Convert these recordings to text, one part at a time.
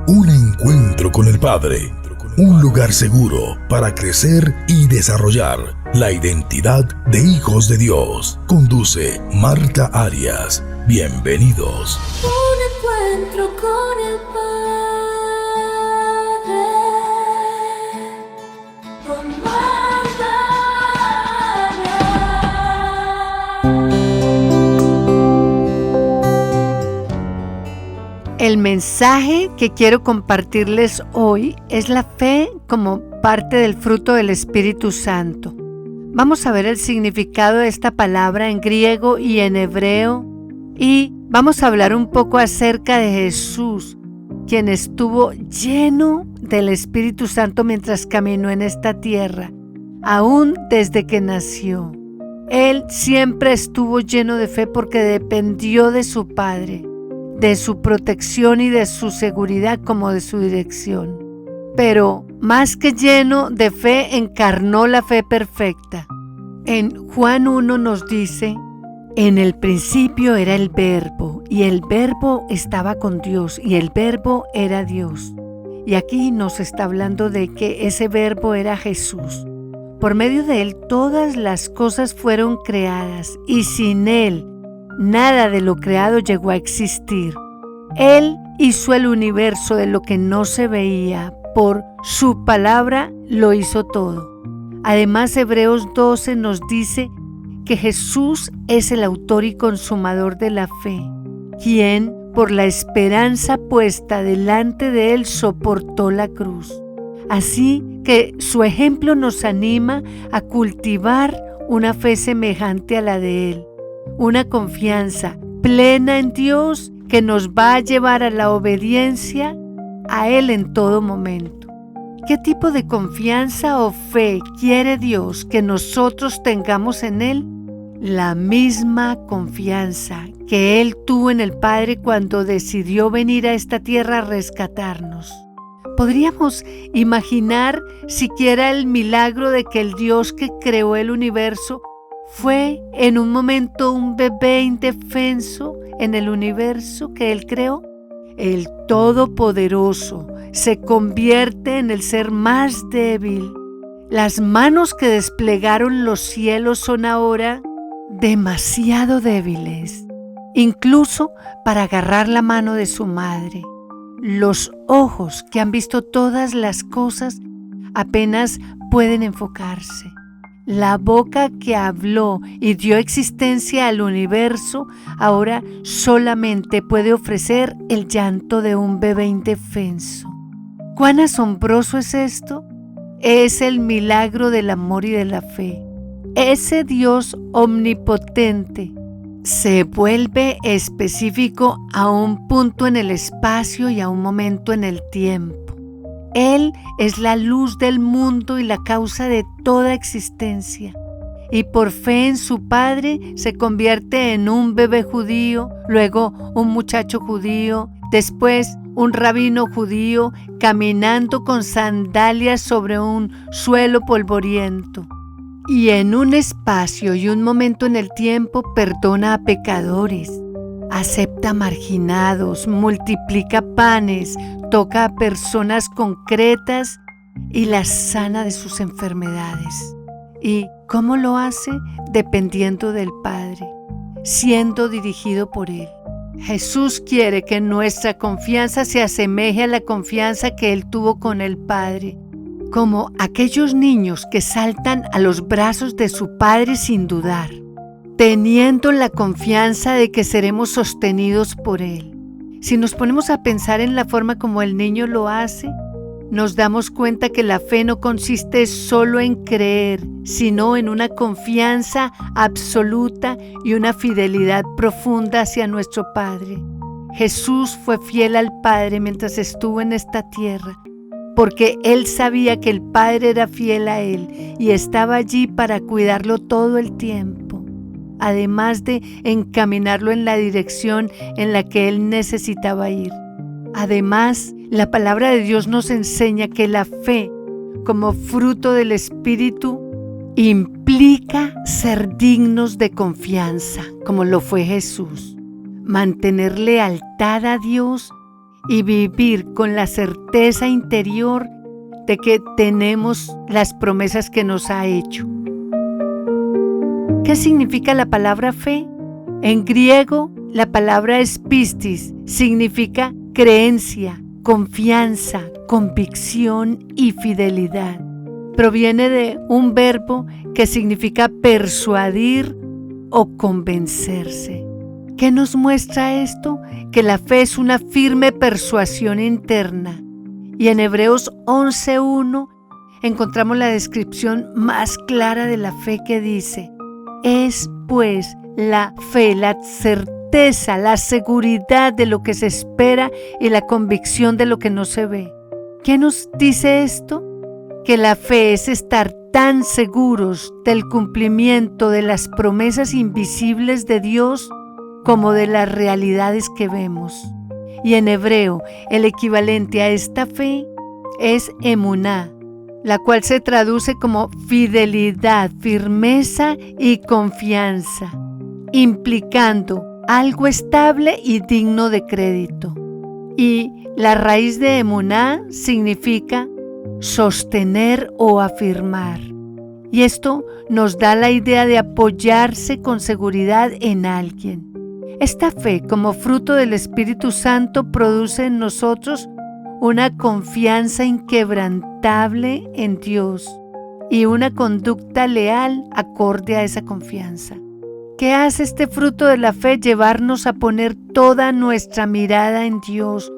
Un encuentro con el Padre. Un lugar seguro para crecer y desarrollar la identidad de hijos de Dios. Conduce Marta Arias. Bienvenidos. Un encuentro con el Padre. Con Marta Arias. El mensaje que quiero compartirles hoy es la fe como parte del fruto del Espíritu Santo. Vamos a ver el significado de esta palabra en griego y en hebreo y vamos a hablar un poco acerca de Jesús, quien estuvo lleno del Espíritu Santo mientras caminó en esta tierra, aún desde que nació. Él siempre estuvo lleno de fe porque dependió de su Padre, de su protección y de su seguridad como de su dirección. Pero más que lleno de fe, encarnó la fe perfecta. En Juan 1 nos dice: en el principio era el Verbo, y el Verbo estaba con Dios, y el Verbo era Dios. Y aquí nos está hablando de que ese Verbo era Jesús. Por medio de Él todas las cosas fueron creadas, y sin Él nada de lo creado llegó a existir. Él hizo el universo de lo que no se veía. Por su palabra lo hizo todo. Además, Hebreos 12 nos dice que Jesús es el autor y consumador de la fe, quien, por la esperanza puesta delante de Él, soportó la cruz. Así que su ejemplo nos anima a cultivar una fe semejante a la de Él. Una confianza plena en Dios que nos va a llevar a la obediencia a Él en todo momento. ¿Qué tipo de confianza o fe quiere Dios que nosotros tengamos en Él? La misma confianza que Él tuvo en el Padre cuando decidió venir a esta tierra a rescatarnos. ¿Podríamos imaginar siquiera el milagro de que el Dios que creó el universo fue en un momento un bebé indefenso en el universo que Él creó? El Todopoderoso se convierte en el ser más débil. Las manos que desplegaron los cielos son ahora demasiado débiles, incluso para agarrar la mano de su madre. Los ojos que han visto todas las cosas apenas pueden enfocarse. La boca que habló y dio existencia al universo ahora solamente puede ofrecer el llanto de un bebé indefenso. ¿Cuán asombroso es esto? Es el milagro del amor y de la fe. Ese Dios omnipotente se vuelve específico a un punto en el espacio y a un momento en el tiempo. Él es la luz del mundo y la causa de toda existencia. Y por fe en su Padre se convierte en un bebé judío, luego un muchacho judío, después un rabino judío caminando con sandalias sobre un suelo polvoriento. Y en un espacio y un momento en el tiempo perdona a pecadores, acepta marginados, multiplica panes, toca a personas concretas y las sana de sus enfermedades. ¿Y cómo lo hace? Dependiendo del Padre, siendo dirigido por Él. Jesús quiere que nuestra confianza se asemeje a la confianza que Él tuvo con el Padre, como aquellos niños que saltan a los brazos de su Padre sin dudar, teniendo la confianza de que seremos sostenidos por Él. Si nos ponemos a pensar en la forma como el niño lo hace, nos damos cuenta que la fe no consiste solo en creer, sino en una confianza absoluta y una fidelidad profunda hacia nuestro Padre. Jesús fue fiel al Padre mientras estuvo en esta tierra, porque Él sabía que el Padre era fiel a Él y estaba allí para cuidarlo todo el tiempo, además de encaminarlo en la dirección en la que Él necesitaba ir. Además, la palabra de Dios nos enseña que la fe, como fruto del Espíritu, implica ser dignos de confianza, como lo fue Jesús, mantener lealtad a Dios y vivir con la certeza interior de que tenemos las promesas que nos ha hecho. ¿Qué significa la palabra fe? En griego, la palabra es pistis, significa creencia, confianza, convicción y fidelidad. Proviene de un verbo que significa persuadir o convencerse. ¿Qué nos muestra esto? Que la fe es una firme persuasión interna. Y en Hebreos 11:1 encontramos la descripción más clara de la fe que dice: es pues la fe, la certeza, la seguridad de lo que se espera y la convicción de lo que no se ve. ¿Qué nos dice esto? Que la fe es estar tan seguros del cumplimiento de las promesas invisibles de Dios como de las realidades que vemos. Y en hebreo, el equivalente a esta fe es emuná, la cual se traduce como fidelidad, firmeza y confianza, implicando algo estable y digno de crédito. Y la raíz de emuná significa sostener o afirmar. Y esto nos da la idea de apoyarse con seguridad en alguien. Esta fe, como fruto del Espíritu Santo, produce en nosotros una confianza inquebrantable en Dios y una conducta leal acorde a esa confianza. ¿Qué hace este fruto de la fe? Llevarnos a poner toda nuestra mirada en Dios.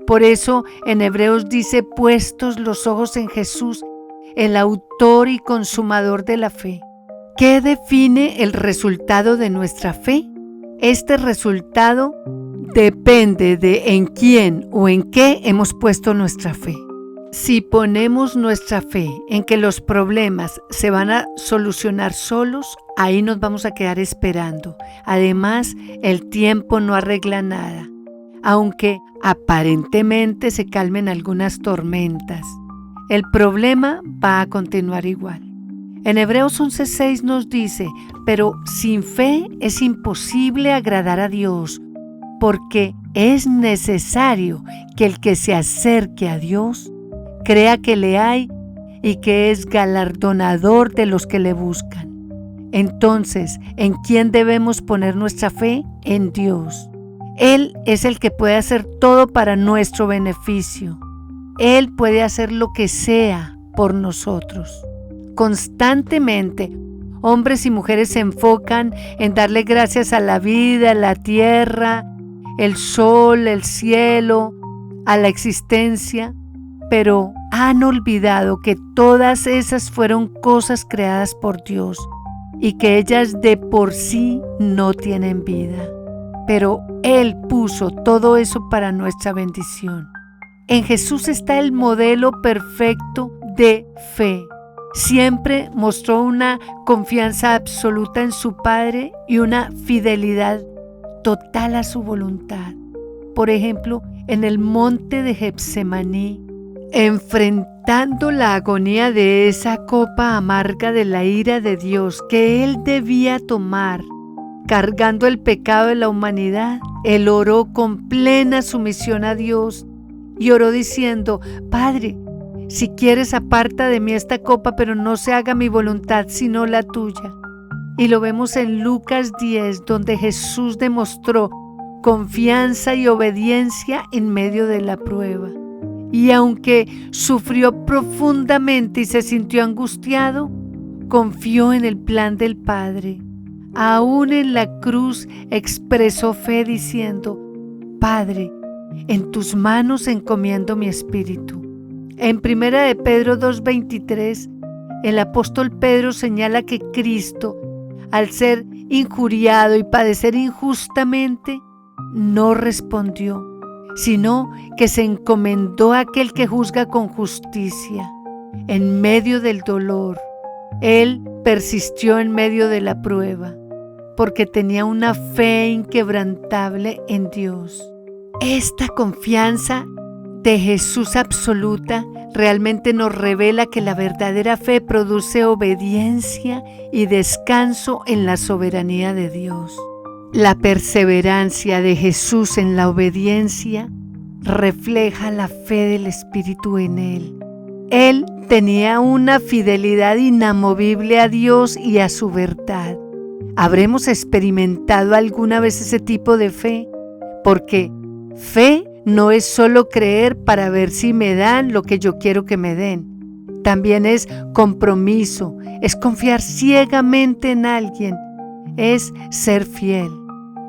Por eso en Hebreos dice: puestos los ojos en Jesús, el autor y consumador de la fe. ¿Qué define el resultado de nuestra fe? Este resultado depende de en quién o en qué hemos puesto nuestra fe. Si ponemos nuestra fe en que los problemas se van a solucionar solos, ahí nos vamos a quedar esperando. Además, el tiempo no arregla nada, aunque aparentemente se calmen algunas tormentas. El problema va a continuar igual. En Hebreos 11:6 nos dice: pero sin fe es imposible agradar a Dios, porque es necesario que el que se acerque a Dios crea que le hay y que es galardonador de los que le buscan. Entonces, ¿en quién debemos poner nuestra fe? En Dios. Él es el que puede hacer todo para nuestro beneficio. Él puede hacer lo que sea por nosotros. Constantemente, hombres y mujeres se enfocan en darle gracias a la vida, la tierra, el sol, el cielo, a la existencia, pero han olvidado que todas esas fueron cosas creadas por Dios y que ellas de por sí no tienen vida. Pero Él puso todo eso para nuestra bendición. En Jesús está el modelo perfecto de fe. Siempre mostró una confianza absoluta en su Padre y una fidelidad total a su voluntad. Por ejemplo, en el monte de Getsemaní, enfrentando la agonía de esa copa amarga de la ira de Dios que Él debía tomar, cargando el pecado de la humanidad, Él oró con plena sumisión a Dios y oró diciendo: Padre, si quieres, aparta de mí esta copa, pero no se haga mi voluntad sino la tuya. Y lo vemos en Lucas 10, donde Jesús demostró confianza y obediencia en medio de la prueba. Y aunque sufrió profundamente y se sintió angustiado, confió en el plan del Padre. Aún en la cruz expresó fe diciendo: Padre, en tus manos encomiendo mi espíritu. En 1 de Pedro 2:23, el apóstol Pedro señala que Cristo, al ser injuriado y padecer injustamente, no respondió, sino que se encomendó a aquel que juzga con justicia. En medio del dolor, Él persistió en medio de la prueba, porque tenía una fe inquebrantable en Dios. Esta confianza de Jesús absoluta realmente nos revela que la verdadera fe produce obediencia y descanso en la soberanía de Dios. La perseverancia de Jesús en la obediencia refleja la fe del Espíritu en él. Él tenía una fidelidad inamovible a Dios y a su verdad. ¿Habremos experimentado alguna vez ese tipo de fe? Porque fe no es solo creer para ver si me dan lo que yo quiero que me den. También es compromiso, es confiar ciegamente en alguien, es ser fiel.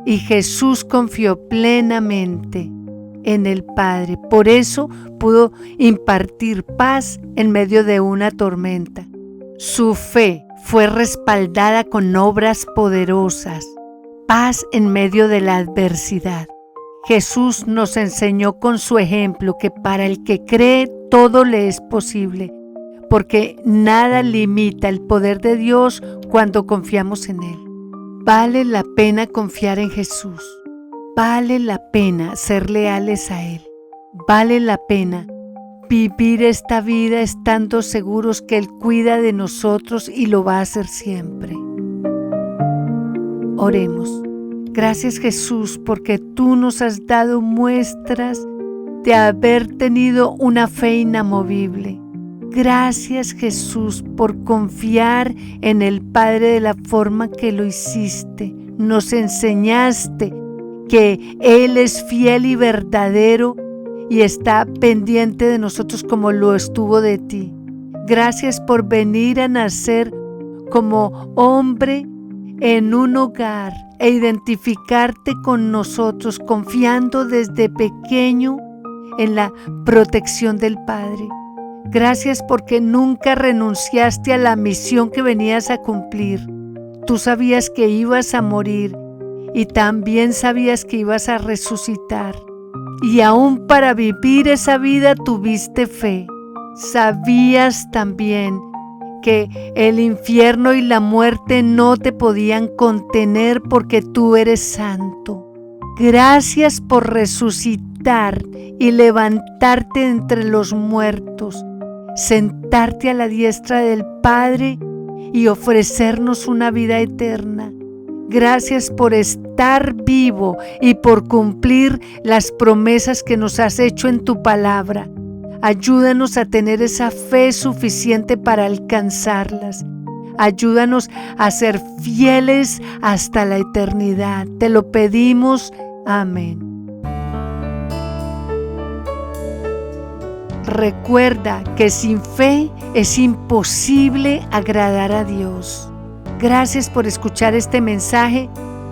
Y Jesús confió plenamente en el Padre. Por eso pudo impartir paz en medio de una tormenta. Su fe fue respaldada con obras poderosas, paz en medio de la adversidad. Jesús nos enseñó con su ejemplo que para el que cree todo le es posible, porque nada limita el poder de Dios cuando confiamos en Él. Vale la pena confiar en Jesús. Vale la pena ser leales a Él. Vale la pena vivir esta vida estando seguros que Él cuida de nosotros y lo va a hacer siempre. Oremos. Gracias, Jesús, porque tú nos has dado muestras de haber tenido una fe inamovible. Gracias, Jesús, por confiar en el Padre de la forma que lo hiciste. Nos enseñaste que Él es fiel y verdadero y está pendiente de nosotros como lo estuvo de ti. Gracias por venir a nacer como hombre en un hogar e identificarte con nosotros, confiando desde pequeño en la protección del Padre. Gracias porque nunca renunciaste a la misión que venías a cumplir. Tú sabías que ibas a morir y también sabías que ibas a resucitar. Y aún para vivir esa vida tuviste fe. Sabías también que el infierno y la muerte no te podían contener porque tú eres santo. Gracias por resucitar y levantarte entre los muertos, sentarte a la diestra del Padre y ofrecernos una vida eterna. Gracias por estar vivo y por cumplir las promesas que nos has hecho en tu palabra. Ayúdanos a tener esa fe suficiente para alcanzarlas. Ayúdanos a ser fieles hasta la eternidad. Te lo pedimos. Amén. Recuerda que sin fe es imposible agradar a Dios. Gracias por escuchar este mensaje.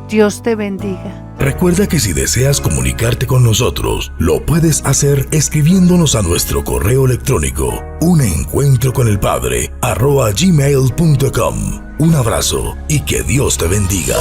Dios te bendiga. Recuerda que si deseas comunicarte con nosotros, lo puedes hacer escribiéndonos a nuestro correo electrónico unencuentroconelpadre@gmail.com. Un abrazo y que Dios te bendiga.